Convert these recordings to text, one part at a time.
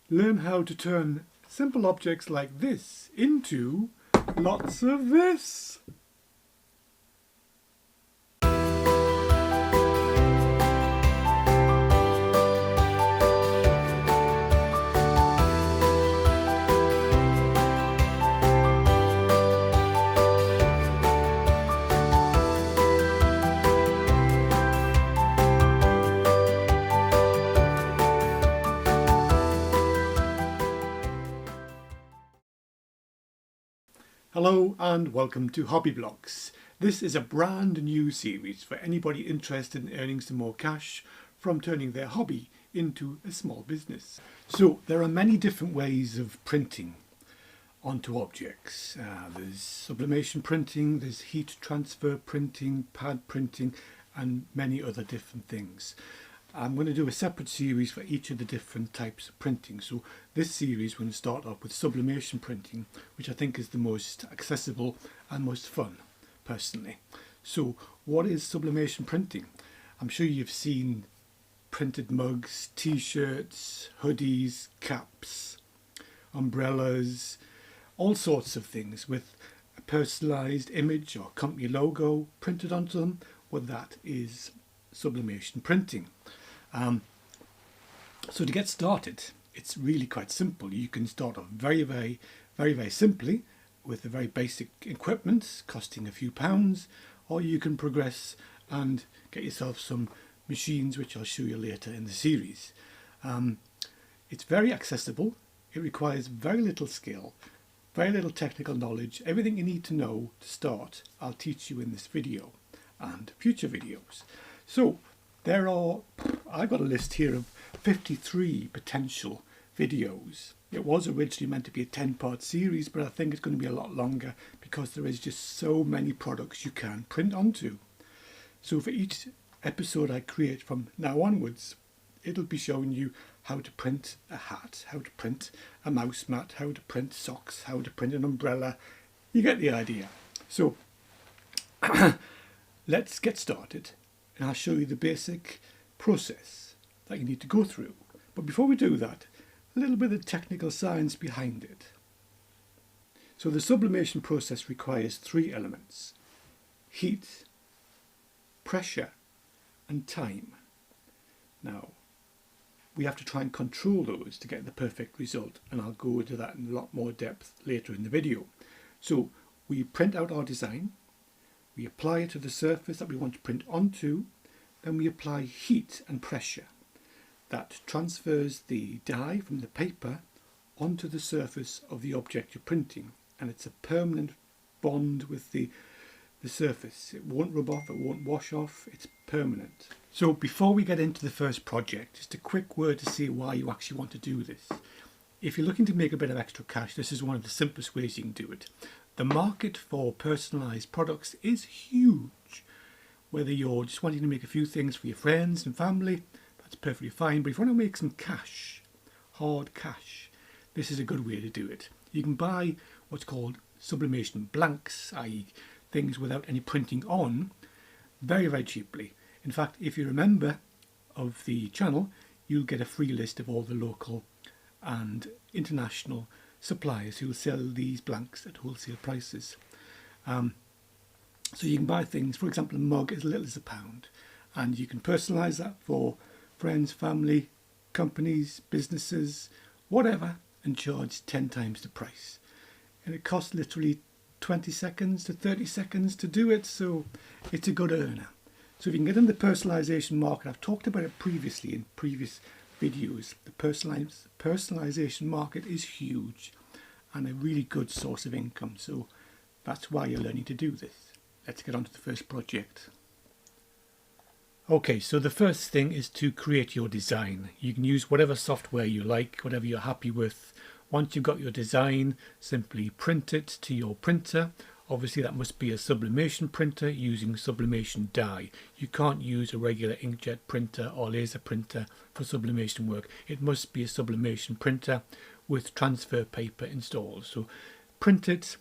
learn how to turn simple objects like this into lots of this. Hello and welcome to Hobby Blogs. This is a brand new series for anybody interested in earning some more cash from turning their hobby into a small business. So there are many different ways of printing onto objects. There's sublimation printing, there's heat transfer printing, pad printing and many other different things. I'm going to do a separate series for each of the different types of printing. So this series we're going to start off with sublimation printing, which I think is the most accessible and most fun, personally. So what is sublimation printing? I'm sure you've seen printed mugs, t-shirts, hoodies, caps, umbrellas, all sorts of things with a personalised image or company logo printed onto them. Well, that is sublimation printing. So to get started, it's really quite simple. You can start off very simply with the very basic equipment costing a few pounds, or you can progress and get yourself some machines which I'll show you later in the series. It's very accessible. It requires very little skill, very little technical knowledge. Everything you need to know to start I'll teach you in this video and future videos. So I've got a list here of 53 potential videos. It was originally meant to be a 10-part series, but I think it's going to be a lot longer because there is just so many products you can print onto. So for each episode I create from now onwards, it'll be showing you how to print a hat, how to print a mouse mat, how to print socks, how to print an umbrella. You get the idea. So let's get started. And I'll show you the basic process that you need to go through. But before we do that, a little bit of technical science behind it. So the sublimation process requires three elements: heat, pressure and time. Now, we have to try and control those to get the perfect result, and I'll go into that in a lot more depth later in the video. So we print out our design. We apply it to the surface that we want to print onto, then we apply heat and pressure. That transfers the dye from the paper onto the surface of the object you're printing, and it's a permanent bond with the surface. It won't rub off, it won't wash off, it's permanent. So before we get into the first project, just a quick word to say why you actually want to do this. If you're looking to make a bit of extra cash, this is one of the simplest ways you can do it. The market for personalised products is huge. Whether you're just wanting to make a few things for your friends and family, that's perfectly fine. But if you want to make some cash, hard cash, this is a good way to do it. You can buy what's called sublimation blanks, i.e. things without any printing on, very cheaply. In fact, if you're a member of the channel, you'll get a free list of all the local and international suppliers who will sell these blanks at wholesale prices. So you can buy things, for example, a mug as little as £1, and you can personalise that for friends, family, companies, businesses, whatever, and charge 10 times the price. And it costs literally 20 seconds to 30 seconds to do it, so it's a good earner. So if you can get in the personalisation market, I've talked about it previously in previous videos. The personalisation market is huge and a really good source of income, so that's why you're learning to do this. Let's get on to the first project. Okay, so the first thing is to create your design. You can use whatever software you like, whatever you're happy with. Once you've got your design, simply print it to your printer. Obviously that must be a sublimation printer using sublimation dye. You can't use a regular inkjet printer or laser printer for sublimation work. It must be a sublimation printer with transfer paper installed. So print it.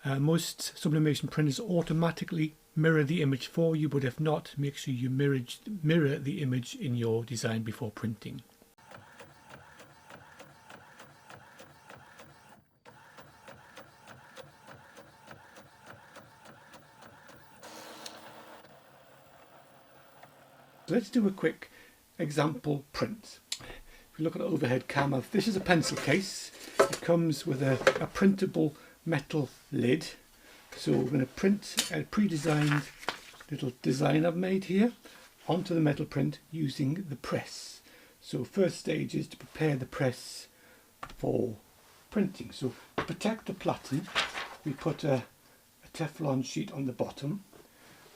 Most sublimation printers automatically mirror the image for you, but if not, make sure you mirror the image in your design before printing. So let's do a quick example print. If we look at overhead camera, this is a pencil case. It comes with a printable metal lid. So we're going to print a pre-designed little design I've made here onto the metal print using the press. So first stage is to prepare the press for printing. So to protect the platen, we put a Teflon sheet on the bottom,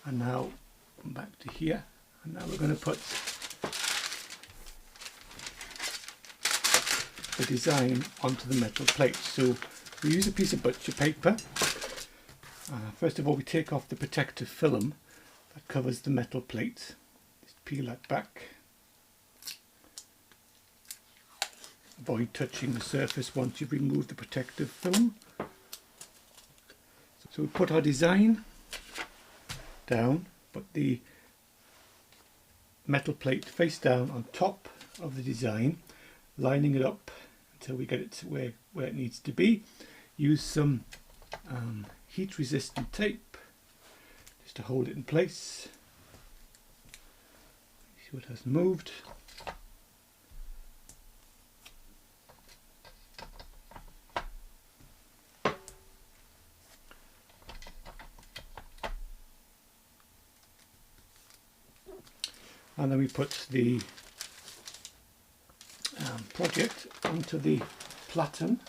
and now back to here, and now we're going to put the design onto the metal plate. So we use a piece of butcher paper. First of all, we take off the protective film that covers the metal plate. Just peel that back. Avoid touching the surface once you've removed the protective film. So we put our design down, put the metal plate face down on top of the design, lining it up until we get it to where it needs to be. Use some heat resistant tape just to hold it in place. See what has moved. And then we put the project onto the platen,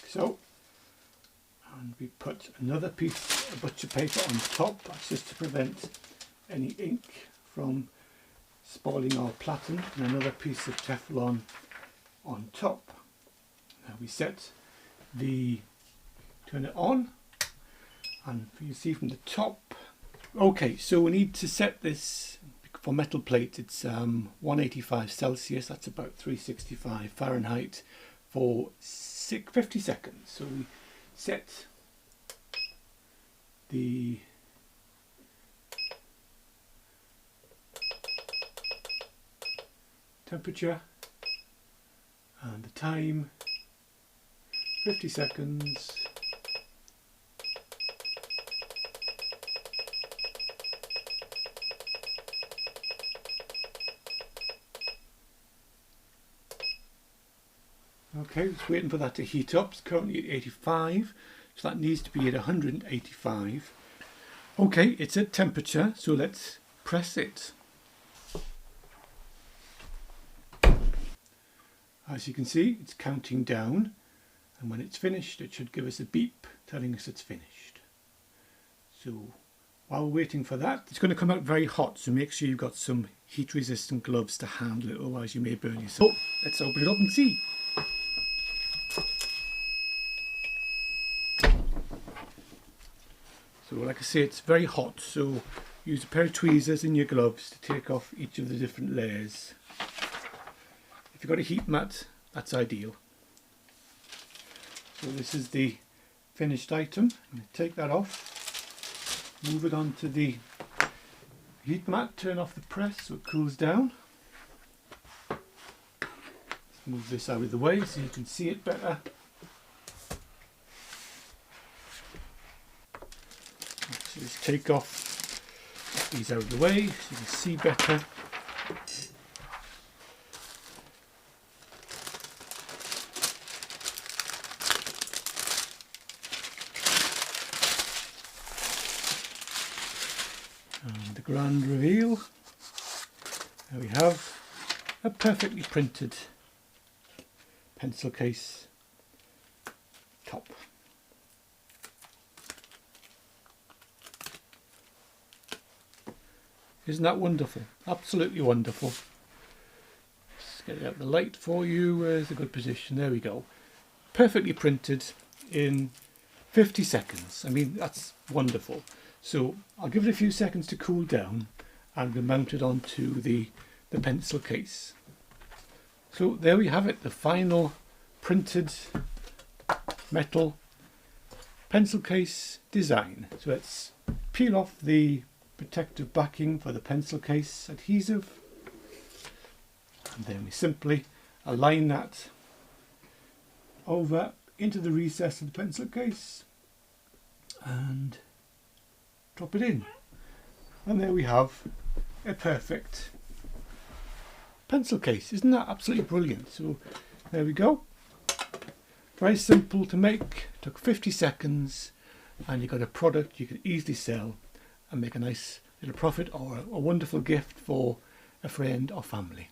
so, and we put another piece of butcher paper on top. That's just to prevent any ink from spoiling our platen, and another piece of Teflon on top. Now we turn it on, and you see from the top. Okay, so we need to set this for metal plate. It's 185 Celsius, that's about 365 Fahrenheit, for 50 seconds. So we set the temperature and the time, 50 seconds. Okay, just waiting for that to heat up. It's currently at 85, so that needs to be at 185. Okay, it's at temperature, so let's press it. As you can see, it's counting down, and when it's finished, it should give us a beep telling us it's finished. So while we're waiting for that, it's going to come out very hot, so make sure you've got some heat resistant gloves to handle it, otherwise you may burn yourself. So let's open it up and see. So like I say, it's very hot, so use a pair of tweezers in your gloves to take off each of the different layers. If you've got a heat mat, that's ideal. So this is the finished item. I'm going to take that off, move it onto the heat mat, turn off the press so it cools down. Let's move this out of the way so you can see it better. So just take off these out of the way so you can see better. And the grand reveal. There we have a perfectly printed pencil case top. Isn't that wonderful? Absolutely wonderful. Let's get it out of the light for you. Where's a good position? There we go. Perfectly printed in 50 seconds. I mean, that's wonderful. So I'll give it a few seconds to cool down and we'll mount it onto the pencil case. So there we have it, the final printed metal pencil case design. So let's peel off the protective backing for the pencil case adhesive, and then we simply align that over into the recess of the pencil case and drop it in, and there we have a perfect pencil case. Isn't that absolutely brilliant? So there we go. Very simple to make, took 50 seconds, and you've got a product you can easily sell and make a nice little profit or a wonderful gift for a friend or family.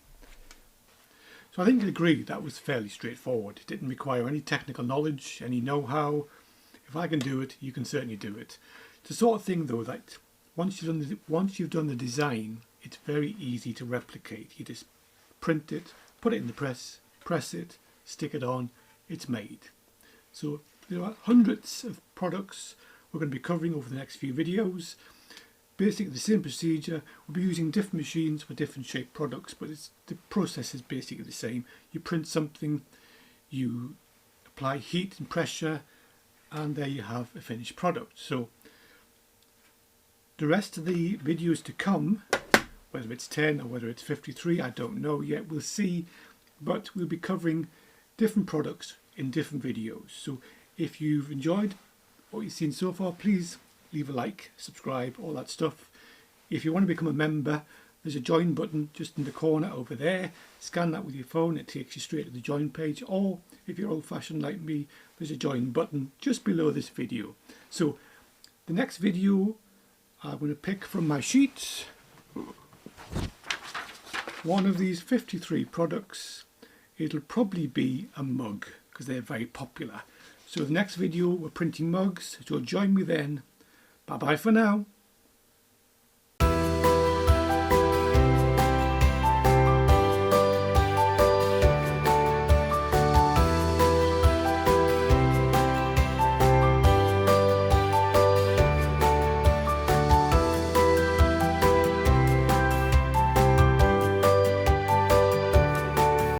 So I think you'll agree that was fairly straightforward. It didn't require any technical knowledge, any know-how. If I can do it, you can certainly do it. It's the sort of thing though that once you've done the design, it's very easy to replicate. You just print it, put it in the press it, stick it on, it's made. So there are hundreds of products we're going to be covering over the next few videos. Basically the same procedure. We'll be using different machines for different shaped products, but the process is basically the same. You print something, you apply heat and pressure, and there you have a finished product. So the rest of the videos to come, whether it's 10 or whether it's 53, I don't know yet, we'll see, but we'll be covering different products in different videos. So if you've enjoyed what you've seen so far, please leave a like, subscribe, all that stuff. If you want to become a member, there's a join button just in the corner over there. Scan that with your phone, it takes you straight to the join page, or if you're old-fashioned like me, there's a join button just below this video. So the next video I'm going to pick from my sheets one of these 53 products. It'll probably be a mug because they're very popular. So the next video we're printing mugs, so join me then. Bye bye for now.